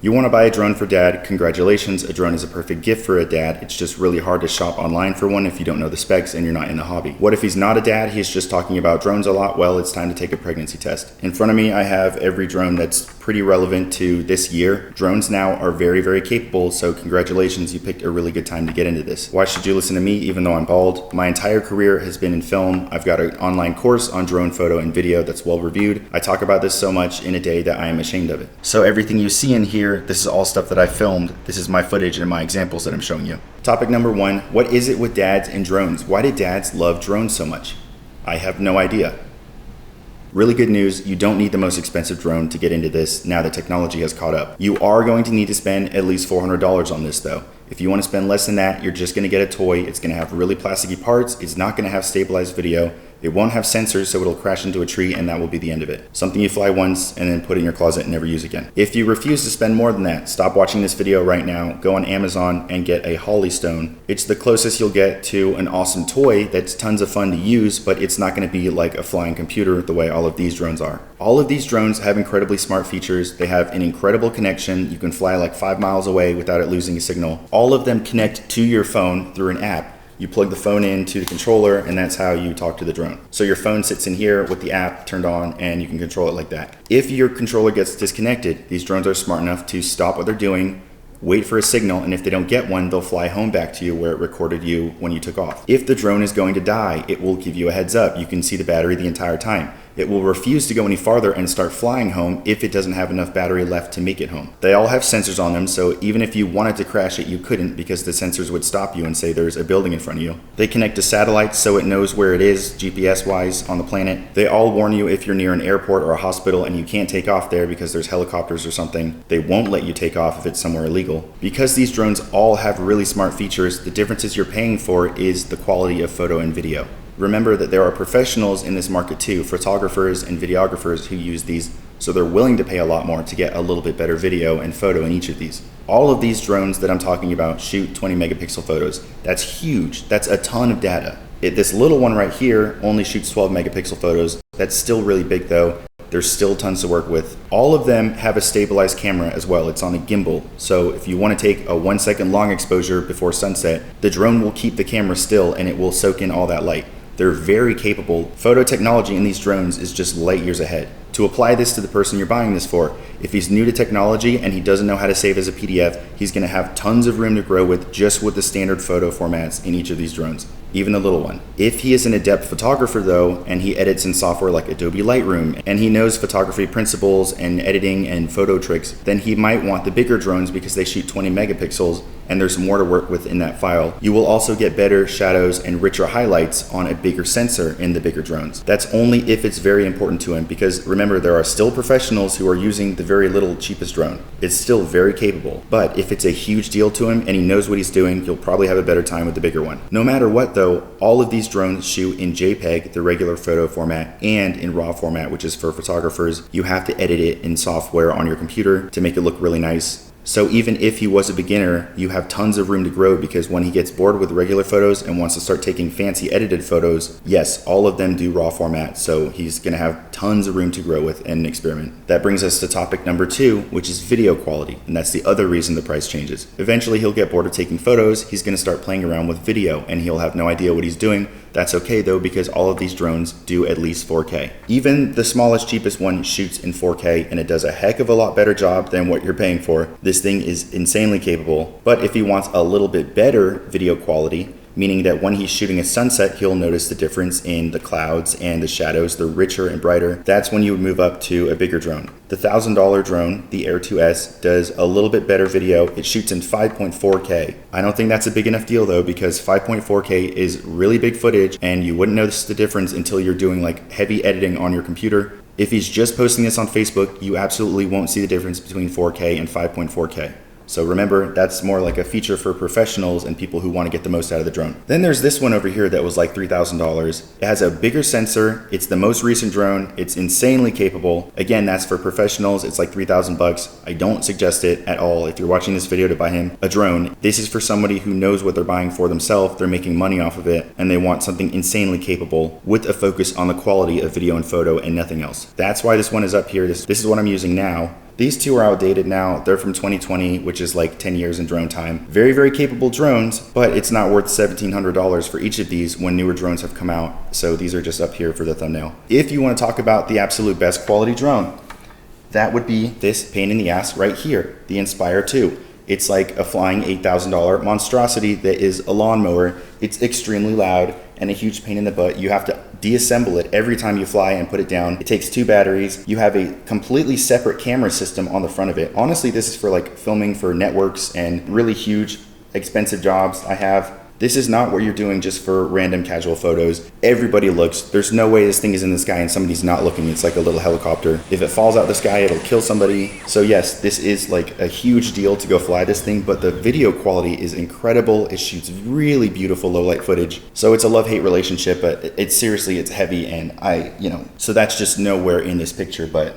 You want to buy a drone for dad? Congratulations, a drone is a perfect gift for a dad. It's just really hard to shop online for one if you don't know the specs and you're not in the hobby. What if he's not a dad, he's just talking about drones a lot? Well, it's time to take a pregnancy test. In front of me, I have every drone that's pretty relevant to this year. Drones now are very, very capable, so congratulations, you picked a really good time to get into this. Why should you listen to me even though I'm bald? My entire career has been in film. I've got an online course on drone photo and video that's well reviewed. I talk about this so much in a day that I am ashamed of it. So everything you see in here, this is all stuff that I filmed. This is my footage and my examples that I'm showing you. Topic number 1, what is it with dads and drones? Why do dads love drones so much? I have no idea. Really good news, you don't need the most expensive drone to get into this now that technology has caught up. You are going to need to spend at least $400 on this though. If you want to spend less than that, you're just going to get a toy. It's going to have really plasticky parts. It's not going to have stabilized video. It won't have sensors, so it'll crash into a tree and that will be the end of it. Something you fly once and then put in your closet and never use again. If you refuse to spend more than that, stop watching this video right now, go on Amazon and get a Holystone. It's the closest you'll get to an awesome toy that's tons of fun to use, but it's not going to be like a flying computer the way all of these drones are. All of these drones have incredibly smart features. They have an incredible connection. You can fly like 5 miles away without it losing a signal. All of them connect to your phone through an app. You plug the phone into the controller and that's how you talk to the drone. So your phone sits in here with the app turned on and you can control it like that. If your controller gets disconnected, these drones are smart enough to stop what they're doing, wait for a signal, and if they don't get one, they'll fly home back to you where it recorded you when you took off. If the drone is going to die, it will give you a heads up. You can see the battery the entire time. It will refuse to go any farther and start flying home if it doesn't have enough battery left to make it home. They all have sensors on them, so even if you wanted to crash it, you couldn't because the sensors would stop you and say there's a building in front of you. They connect to satellites so it knows where it is GPS-wise on the planet. They all warn you if you're near an airport or a hospital and you can't take off there because there's helicopters or something. They won't let you take off if it's somewhere illegal. Because these drones all have really smart features, the differences you're paying for is the quality of photo and video. Remember that there are professionals in this market too, photographers and videographers who use these, so they're willing to pay a lot more to get a little bit better video and photo in each of these. All of these drones that I'm talking about shoot 20 megapixel photos. That's huge. That's a ton of data. This little one right here only shoots 12 megapixel photos. That's still really big though. There's still tons to work with. All of them have a stabilized camera as well. It's on a gimbal. So if you want to take a 1 second long exposure before sunset, the drone will keep the camera still and it will soak in all that light. They're very capable. Photo technology in these drones is just light years ahead. To apply this to the person you're buying this for, if he's new to technology and he doesn't know how to save as a PDF, he's going to have tons of room to grow with just with the standard photo formats in each of these drones, even the little one. If he is an adept photographer though, and he edits in software like Adobe Lightroom, and he knows photography principles and editing and photo tricks, then he might want the bigger drones because they shoot 20 megapixels and there's more to work with in that file. You will also get better shadows and richer highlights on a bigger sensor in the bigger drones. That's only if it's very important to him, because remember, there are still professionals who are using the very little cheapest drone. It's still very capable, but if it's a huge deal to him and he knows what he's doing, you'll probably have a better time with the bigger one. No matter what though, all of these drones shoot in JPEG, the regular photo format, and in RAW format, which is for photographers. You have to edit it in software on your computer to make it look really nice. So even if he was a beginner, you have tons of room to grow, because when he gets bored with regular photos and wants to start taking fancy edited photos, yes, all of them do RAW format, so he's going to have tons of room to grow with and experiment. That brings us to topic number 2, which is video quality, and that's the other reason the price changes. Eventually he'll get bored of taking photos, he's going to start playing around with video, and he'll have no idea what he's doing. That's okay though, because all of these drones do at least 4K. Even the smallest, cheapest one shoots in 4K, and it does a heck of a lot better job than what you're paying for. This thing is insanely capable, but if he wants a little bit better video quality, meaning that when he's shooting a sunset, he'll notice the difference in the clouds and the shadows, they're richer and brighter. That's when you would move up to a bigger drone. The $1,000 drone, the Air 2S, does a little bit better video. It shoots in 5.4K. I don't think that's a big enough deal though, because 5.4K is really big footage and you wouldn't notice the difference until you're doing like heavy editing on your computer. If he's just posting this on Facebook, you absolutely won't see the difference between 4K and 5.4K. So remember, that's more like a feature for professionals and people who want to get the most out of the drone. Then there's this one over here that was like $3,000. It has a bigger sensor. It's the most recent drone. It's insanely capable. Again, that's for professionals. It's like 3,000 bucks. I don't suggest it at all if you're watching this video to buy him a drone. This is for somebody who knows what they're buying for themselves. They're making money off of it and they want something insanely capable with a focus on the quality of video and photo and nothing else. That's why this one is up here. This is what I'm using now. These two are outdated now. They're from 2020, which is like 10 years in drone time. Very, very capable drones, but it's not worth $1,700 for each of these when newer drones have come out. So these are just up here for the thumbnail. If you want to talk about the absolute best quality drone, that would be this pain in the ass right here, the Inspire 2. It's like a flying $8,000 monstrosity that is a lawnmower. It's extremely loud and a huge pain in the butt. You have to deassemble it every time you fly and put it down. It takes 2 batteries. You have a completely separate camera system on the front of it. Honestly, this is for like filming for networks and really huge, expensive jobs I have. This is not what you're doing just for random casual photos. Everybody looks. There's no way this thing is in the sky and somebody's not looking. It's like a little helicopter. If it falls out the sky, it'll kill somebody. So yes, this is like a huge deal to go fly this thing, but the video quality is incredible. It shoots really beautiful low light footage. So it's a love-hate relationship, but it's seriously, it's heavy, and so that's just nowhere in this picture, but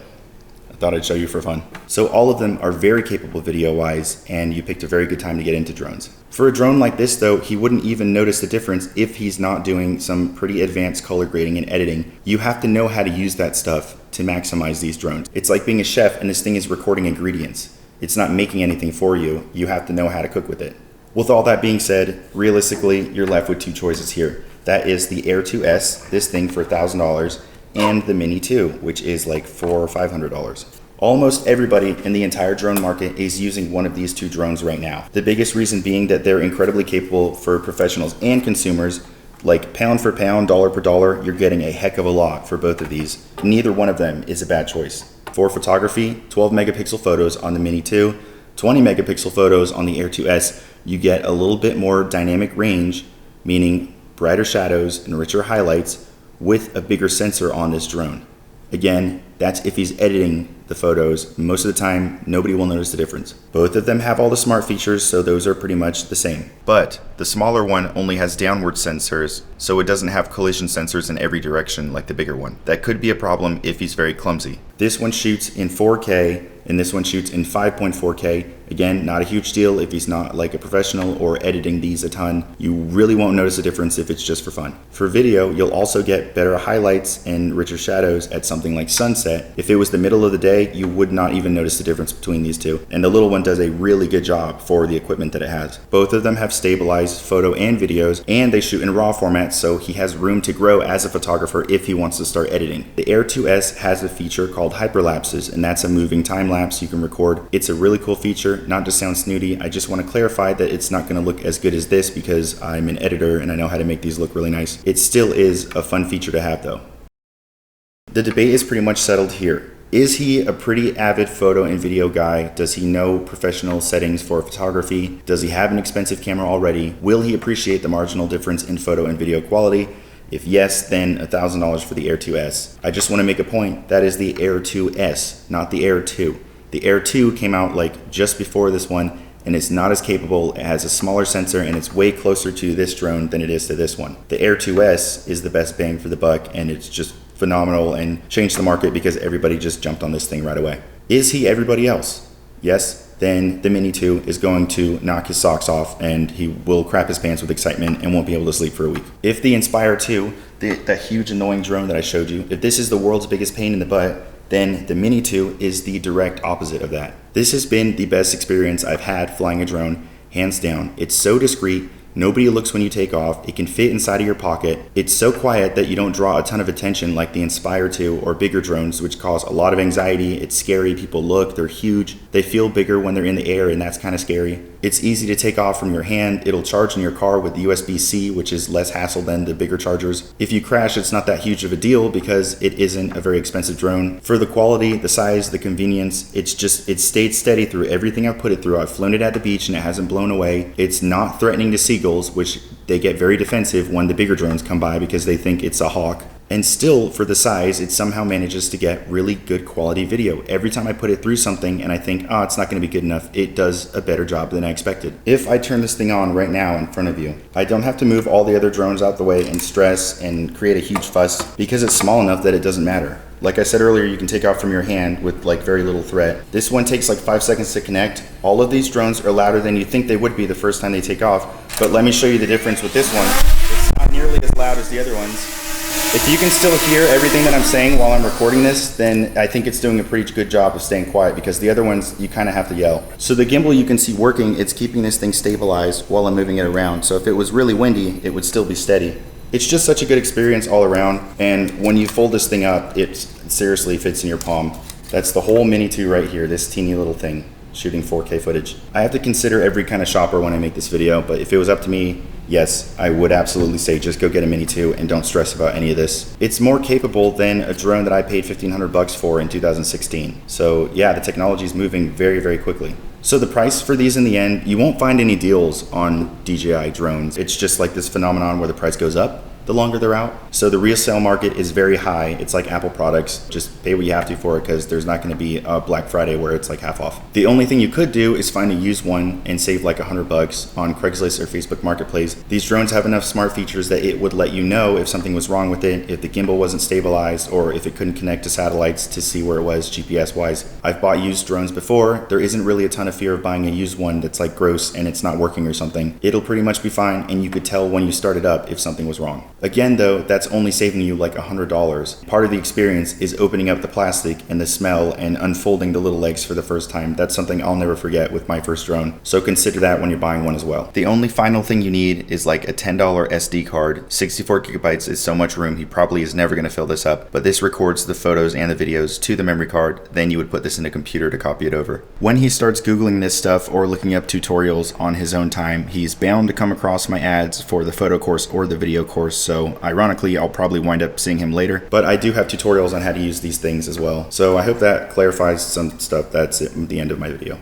I thought I'd show you for fun. So all of them are very capable video-wise, and you picked a very good time to get into drones. For a drone like this though, he wouldn't even notice the difference if he's not doing some pretty advanced color grading and editing. You have to know how to use that stuff to maximize these drones. It's like being a chef and this thing is recording ingredients. It's not making anything for you. You have to know how to cook with it. With all that being said, realistically, you're left with 2 choices here. That is the Air 2S, this thing for $1,000, and the Mini 2, which is like $400 or $500. Almost everybody in the entire drone market is using one of these 2 drones right now. The biggest reason being that they're incredibly capable for professionals and consumers. Like pound for pound, dollar per dollar, you're getting a heck of a lot for both of these. Neither one of them is a bad choice. For photography, 12 megapixel photos on the Mini 2, 20 megapixel photos on the Air 2S. You get a little bit more dynamic range, meaning brighter shadows and richer highlights with a bigger sensor on this drone. Again, that's if he's editing the photos. Most of the time, nobody will notice the difference. Both of them have all the smart features, so those are pretty much the same. But the smaller one only has downward sensors, so it doesn't have collision sensors in every direction like the bigger one. That could be a problem if he's very clumsy. This one shoots in 4K, and this one shoots in 5.4K. Again, not a huge deal if he's not like a professional or editing these a ton. You really won't notice a difference if it's just for fun. For video, you'll also get better highlights and richer shadows at something like sunset. If it was the middle of the day, you would not even notice the difference between these two. And the little one does a really good job for the equipment that it has. Both of them have stabilized photo and videos, and they shoot in RAW format, so he has room to grow as a photographer if he wants to start editing. The Air 2S has a feature called hyperlapses, and that's a moving time lapse you can record. It's a really cool feature. Not to sound snooty, I just want to clarify that it's not going to look as good as this because I'm an editor and I know how to make these look really nice. It still is a fun feature to have though. The debate is pretty much settled here. Is he a pretty avid photo and video guy? Does he know professional settings for photography? Does he have an expensive camera already? Will he appreciate the marginal difference in photo and video quality? If yes, then $1,000 for the Air 2S. I just want to make a point. That is the Air 2S, not the Air 2. The Air 2 came out like just before this one, and it's not as capable. It has a smaller sensor and it's way closer to this drone than it is to this one. The Air 2S is the best bang for the buck, and it's just phenomenal and changed the market because everybody just jumped on this thing right away. Is he everybody else? Yes, then the Mini 2 is going to knock his socks off and he will crap his pants with excitement and won't be able to sleep for a week. If the Inspire 2, that huge annoying drone that I showed you, if this is the world's biggest pain in the butt, then the Mini 2 is the direct opposite of that. This has been the best experience I've had flying a drone, hands down. It's so discreet. Nobody looks when you take off. It can fit inside of your pocket. It's so quiet that you don't draw a ton of attention like the Inspire 2 or bigger drones, which cause a lot of anxiety. It's scary. People look, they're huge. They feel bigger when they're in the air, and that's kind of scary. It's easy to take off from your hand. It'll charge in your car with USB-C, which is less hassle than the bigger chargers. If you crash, it's not that huge of a deal because it isn't a very expensive drone. For the quality, the size, the convenience, it's stayed steady through everything I've put it through. I've flown it at the beach and it hasn't blown away. It's not threatening to seagulls, which they get very defensive when the bigger drones come by because they think it's a hawk. And still, for the size, it somehow manages to get really good quality video. Every time I put it through something and I think, oh, it's not going to be good enough, it does a better job than I expected. If I turn this thing on right now in front of you, I don't have to move all the other drones out the way and stress and create a huge fuss because it's small enough that it doesn't matter. Like I said earlier, you can take off from your hand with like very little threat. This one takes like 5 seconds to connect. All of these drones are louder than you think they would be the first time they take off. But let me show you the difference with this one. It's not nearly as loud as the other ones. If you can still hear everything that I'm saying while I'm recording this, then I think it's doing a pretty good job of staying quiet, because the other ones, you kind of have to yell. So the gimbal you can see working, it's keeping this thing stabilized while I'm moving it around. So if it was really windy, it would still be steady. It's just such a good experience all around. And when you fold this thing up, it seriously fits in your palm. That's the whole Mini 2 right here, this teeny little thing, shooting 4K footage. I have to consider every kind of shopper when I make this video, but if it was up to me, yes, I would absolutely say just go get a Mini 2 and don't stress about any of this. It's more capable than a drone that I paid $1,500 for in 2016. So yeah, the technology is moving very, very quickly. So the price for these in the end, you won't find any deals on DJI drones. It's just like this phenomenon where the price goes up the longer they're out. So the resale market is very high. It's like Apple products. Just pay what you have to for it, because there's not going to be a Black Friday where it's like half off. The only thing you could do is find a used one and save like $100 on Craigslist or Facebook Marketplace. These drones have enough smart features that it would let you know if something was wrong with it, if the gimbal wasn't stabilized, or if it couldn't connect to satellites to see where it was GPS wise. I've bought used drones before. There isn't really a ton of fear of buying a used one that's like gross and it's not working or something. It'll pretty much be fine, and you could tell when you start it up if something was wrong. Again though, that's only saving you like $100. Part of the experience is opening up the plastic and the smell and unfolding the little legs for the first time. That's something I'll never forget with my first drone. So consider that when you're buying one as well. The only final thing you need is like a $10 SD card. 64 gigabytes is so much room, he probably is never going to fill this up, but this records the photos and the videos to the memory card. Then you would put this in a computer to copy it over. When he starts Googling this stuff or looking up tutorials on his own time, he's bound to come across my ads for the photo course or the video course. So ironically, I'll probably wind up seeing him later, but I do have tutorials on how to use these things as well. So I hope that clarifies some stuff. That's it, the end of my video.